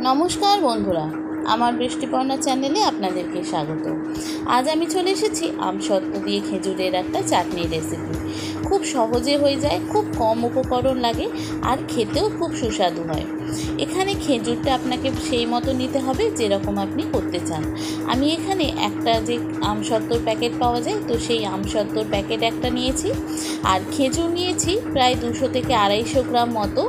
নমস্কার বন্ধুরা, আমার বৃষ্টিপর্ণা চ্যানেলে আপনাদেরকে স্বাগত। আজ আমি চলে এসেছি আমসত্ত্ব দিয়ে খেজুরের একটা চাটনি রেসিপি। খুব সহজে হয়ে যায়, খুব কম উপকরণ লাগে আর খেতেও খুব সুস্বাদু হয়। এখানে খেজুরটা আপনাকে সেই মতো নিতে হবে যেরকম আপনি করতে চান। আমি এখানে একটা যে আমসত্ত্বর প্যাকেট পাওয়া যায়, তো সেই আমসত্ত্বর প্যাকেট একটা নিয়েছি। আর খেজুর নিয়েছি প্রায় 200 থেকে 250 গ্রাম মতো।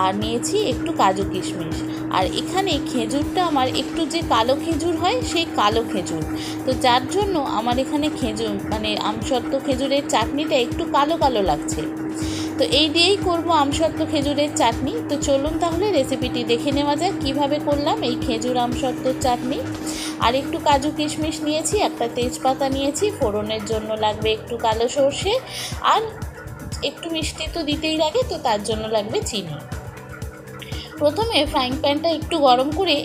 আর নিয়েছি একটু কাজু কিশমিশ। আর এখানে খেজুরটা আমার একটু যে কালো খেজুর হয়, সেই কালো খেজুর, তো যার জন্য আমার এখানে খেজুর আমসত্ত্ব খেজুরের চাটনিটা একটু কালো কালো লাগছে। তো এই দিয়েই করব আমসত্ত্ব খেজুরের চাটনি। তো চলুন তাহলে রেসিপিটি দেখে নেওয়া যাক কীভাবে করলাম এই খেজুর আমসত্ত্বর চাটনি। আর একটু কাজু কিশমিশ নিয়েছি, একটা তেজপাতা নিয়েছি, ফোড়নের জন্য লাগবে একটু কালো সর্ষে, আর একটু মিষ্টি তো দিতেই লাগে, তো তার জন্য লাগবে চিনি। প্রথমে ফ্রাইং প্যানটা একটু গরম করে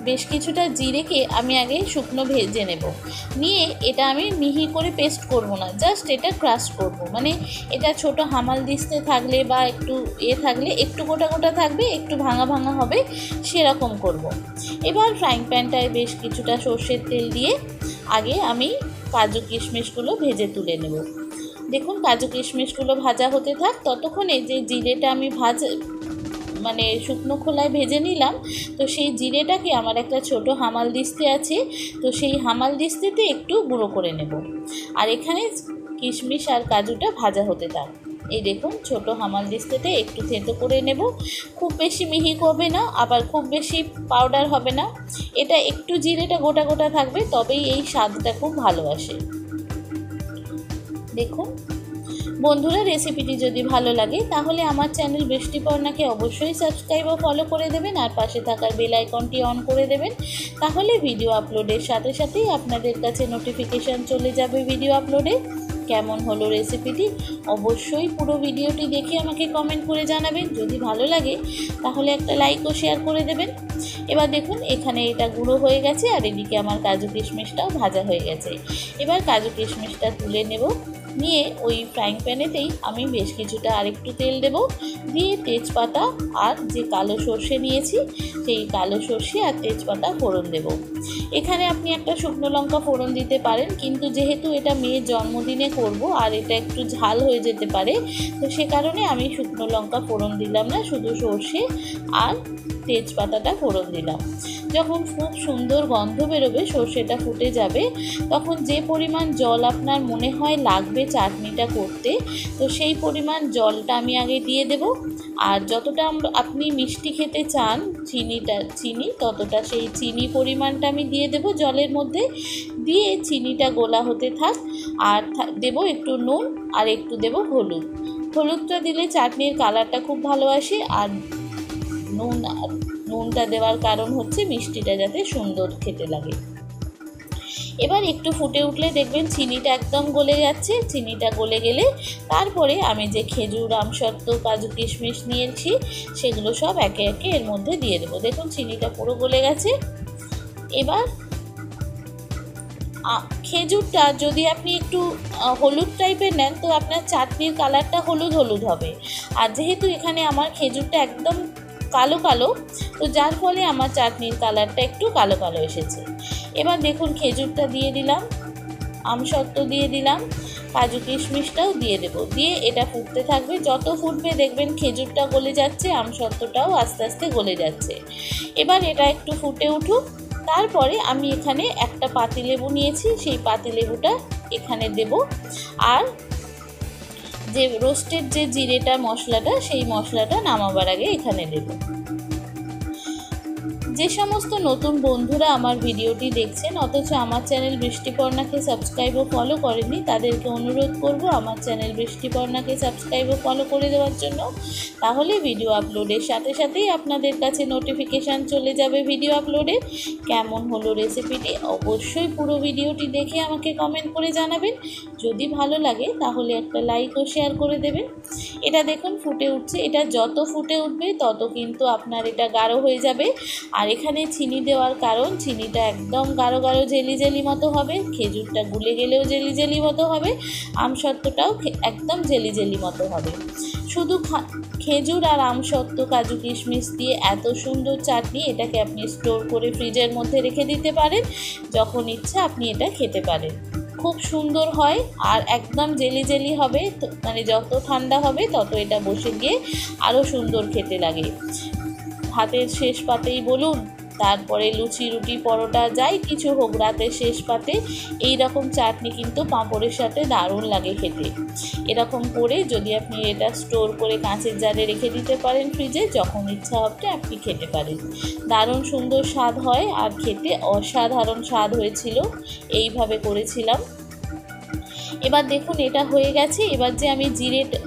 বেশ কিছুটা জিরেকে আমি আগে শুকনো ভেজে নেব। নিয়ে এটা আমি মিহি করে পেস্ট করব না, জাস্ট এটা ক্রাশ করব। এটা ছোট হামাল দিস্তে থাকলে বা একটু থাকলে একটু গোটা গোটা থাকবে, একটু ভাঙা ভাঙা হবে, সেরকম করব। এবার ফ্রাইং প্যানটায় বেশ কিছুটা সর্ষের তেল দিয়ে আগে আমি কাজু কিশমিশগুলো ভেজে তুলে নেব। দেখুন, কাজু কিশমিশগুলো ভাজা হতে থাক, ততক্ষণে যে জিরেটা আমি শুকনো খোলায় ভেজে নিলাম, তো সেই জিরেটাকে আমার একটা ছোট হামাল দিস্তে আছে, তো সেই হামাল দিস্তেতে একটু গুঁড়ো করে নেব। আর এখানে কিশমিশ আর কাজুটা ভাজা হতে থাক। এই দেখুন, ছোট হামাল দিস্তেতে একটু থেঁতো করে নেব। খুব বেশি মিহি হবে না, আবার খুব বেশি পাউডার হবে না। এটা একটু জিরেটা গোটা গোটা থাকবে, তবেই এই স্বাদটা খুব ভালো আসে। দেখুন বন্ধুরা, রেসিপিটি যদি ভালো লাগে তাহলে আমার চ্যানেল বৃষ্টিপর্ণাকে অবশ্যই সাবস্ক্রাইব ও ফলো করে দেবেন, আর পাশে থাকার বেল আইকনটি অন করে দেবেন। তাহলে ভিডিও আপলোডের সাথে সাথেই আপনাদের কাছে নোটিফিকেশান চলে যাবে ভিডিও আপলোডে। কেমন হলো রেসিপিটি অবশ্যই পুরো ভিডিওটি দেখে আমাকে কমেন্ট করে জানাবেন। যদি ভালো লাগে তাহলে একটা লাইক ও শেয়ার করে দেবেন। এবার দেখুন, এখানে এটা গুঁড়ো হয়ে গেছে, আর এদিকে আমার কাজু কিশমিশটাও ভাজা হয়ে গেছে। এবার কাজু কিশমিশটা তুলে নেব। নিয়ে ওই ফ্রাইং প্যানেতেই আমি বেশ কিছুটা আরেকটু তেল দেব, দিয়ে তেজপাতা আর যে কালো সর্ষে নিয়েছি, সেই কালো সর্ষে আর তেজপাতা ফোড়ন দেব। এখানে আপনি একটা শুকনো লঙ্কা ফোড়ন দিতে পারেন, কিন্তু যেহেতু এটা মেয়ের জন্মদিনে করব আর এটা একটু ঝাল হয়ে যেতে পারে, তো সে কারণে আমি শুকনো লঙ্কা ফোড়ন দিলাম না, শুধু সর্ষে আর তেজপাতাটা ফোড়ন দিলাম। যখন খুব সুন্দর গন্ধ বেরোবে, সর্ষেটা ফুটে যাবে, তখন যে পরিমাণ জল আপনার মনে হয় লাগবে চাটনিটা করতে, তো সেই পরিমাণ জলটা আমি আগে দিয়ে দেব। আর যতটা আপনি মিষ্টি খেতে চান, চিনি ততটা সেই চিনি পরিমাণটা আমি দিয়ে দেব জলের মধ্যে। দিয়ে চিনিটা গোলা হতে থাক, আর দেব একটু নুন, আর একটু দেব হলুদটা দিলে চাটনির কালারটা খুব ভালো আসে। আর নুনটা দেওয়ার কারণ হচ্ছে মিষ্টিটা যাতে সুন্দর খেতে লাগে। এবার একটু ফুটে উঠলে দেখবেন চিনিটা একদম গলে যাচ্ছে। চিনিটা গলে গেলে তারপরে আমি যে খেজুর, আমসত্ত্ব, কাজু কিশমিশ নিয়েছি, সেগুলো সব একে একে এর মধ্যে দিয়ে দেবো। দেখুন, চিনিটা পুরো গলে গেছে। এবার খেজুরটা যদি আপনি একটু হলুদ টাইপের নেন, তো আপনার চাটনির কালারটা হলুদ হলুদ হবে। আর যেহেতু এখানে আমার খেজুরটা একদম কালো কালো, তো যার ফলে আমার চাটনির কালারটা একটু কালো কালো এসেছে। এবার দেখুন, খেজুরটা দিয়ে দিলাম, আমসত্ত্ব দিয়ে দিলাম, কাজু কিশমিশটাও দিয়ে দেব। দিয়ে এটা ফুটতে থাকবে। যত ফুটবে দেখবেন খেজুরটা গলে যাচ্ছে, আমসত্ত্বটাও আস্তে আস্তে গলে যাচ্ছে। এবার এটা একটু ফুটে উঠুক। তারপরে আমি এখানে একটা পাতিলেবু নিয়েছি, সেই পাতিলেবুটা এখানে দেব। আর যে রোস্টেড যে জিরেটা মশলাটা, সেই মশলাটা নামাবার আগে এখানে দেব। যে সমস্ত নতুন বন্ধুরা আমার ভিডিওটি দেখছেন অথচ আমার চ্যানেল বৃষ্টিপর্ণাকে সাবস্ক্রাইব ও ফলো করেননি, তাদেরকে অনুরোধ করব আমার চ্যানেল বৃষ্টিপর্ণাকে সাবস্ক্রাইব ও ফলো করে দেওয়ার জন্য। তাহলে ভিডিও আপলোডের সাথে সাথেই আপনাদের কাছে নোটিফিকেশান চলে যাবে ভিডিও আপলোডে। কেমন হলো রেসিপিটি অবশ্যই পুরো ভিডিওটি দেখে আমাকে কমেন্ট করে জানাবেন। যদি ভালো লাগে তাহলে একটা লাইক ও শেয়ার করে দেবেন। এটা দেখুন ফুটে উঠছে। এটা যত ফুটে উঠবে তত কিন্তু আপনার এটা গাঢ় হয়ে যাবে। আর এখানে চিনি দেওয়ার কারণ, চিনিটা একদম গাঢ় গাঢ় জেলি জেলি মতো হবে, খেজুরটা গুলে গেলেও জেলি জেলি মতো হবে, আমসত্ত্বটাও একদম জেলি জেলি মতো হবে। শুধু খেজুর আর আমসত্ত্ব, কাজু কিশমিশ দিয়ে এত সুন্দর চাটনি, এটাকে আপনি স্টোর করে ফ্রিজের মধ্যে রেখে দিতে পারেন। যখন ইচ্ছা আপনি এটা খেতে পারেন। খুব সুন্দর হয় আর একদম জেলি জেলি হবে, মানে যত ঠান্ডা হবে তত এটা বসে গিয়ে আরও সুন্দর খেতে লাগে। ভাতের শেষ পাতেই বলুন, তারপরে লুচি, রুটি, পরোটা যাই কিছু হোক, রাতের শেষ পাতে এই রকম চাটনি কিন্তু পাঁপড়ের সাথে দারুণ লাগে খেতে। এরকম করে যদি আপনি এটা স্টোর করে কাঁচের জারে রেখে দিতে পারেন ফ্রিজে, যখন ইচ্ছা হবে আপনি খেতে পারেন। দারুণ সুন্দর স্বাদ হয় আর খেতে অসাধারণ স্বাদ হয়েছিল, এইভাবে করেছিলাম। এবার দেখুন এটা হয়ে গেছে। এবার যে আমি জিরেটা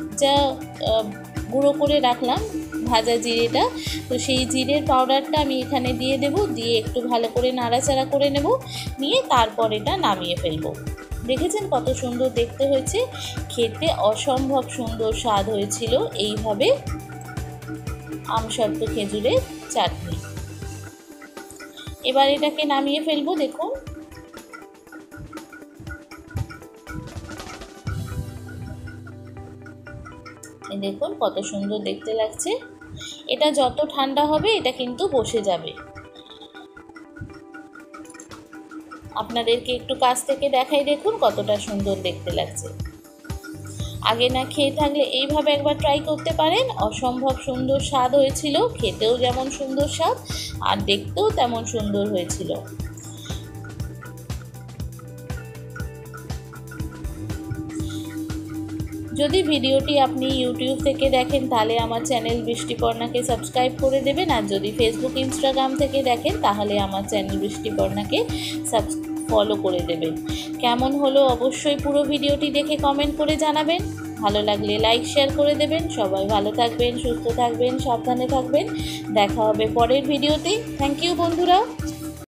গুঁড়ো করে রাখলাম, ভাজা জিরেটা, তো সেই জিরের পাউডারটা আমি এখানে দিয়ে দেব, দিয়ে একটু ভালো করে নাড়াচাড়া করে নেব, নিয়ে তারপর এটা নামিয়ে ফেলবো। দেখেছেন কত সুন্দর দেখতে হয়েছে, খেতে অসম্ভব সুন্দর স্বাদ হয়েছিল এইভাবে আমসত্ত্ব খেজুরের চাটনি। এবার এটাকে নামিয়ে ফেলবো। দেখুন দেখুন কত সুন্দর দেখতে লাগছে। এটা যত ঠান্ডা হবে এটা কিন্তু বসে যাবে। আপনাদেরকে একটু কাছ থেকে দেখাই, দেখুন কতটা সুন্দর দেখতে লাগছে। আগে না খেয়ে থাকলে এইভাবে একবার ট্রাই করতে পারেন, অসম্ভব সুন্দর স্বাদ হয়েছিল, খেতেও যেমন সুন্দর স্বাদ আর দেখতেও তেমন সুন্দর হয়েছিল। যদি ভিডিওটি আপনি ইউটিউব থেকে দেখেন তাহলে আমার চ্যানেল বৃষ্টিপর্ণাকে সাবস্ক্রাইব করে দেবেন, আর যদি ফেসবুক, ইনস্টাগ্রাম থেকে দেখেন তাহলে আমার চ্যানেল বৃষ্টিপর্ণাকে ফলো করে দেবেন। কেমন হলো অবশ্যই পুরো ভিডিওটি দেখে কমেন্ট করে জানাবেন। ভালো লাগলে লাইক, শেয়ার করে দেবেন। সবাই ভালো থাকবেন, সুস্থ থাকবেন, সাবধানে থাকবেন। দেখা হবে পরের ভিডিওতে। থ্যাংক ইউ বন্ধুরা।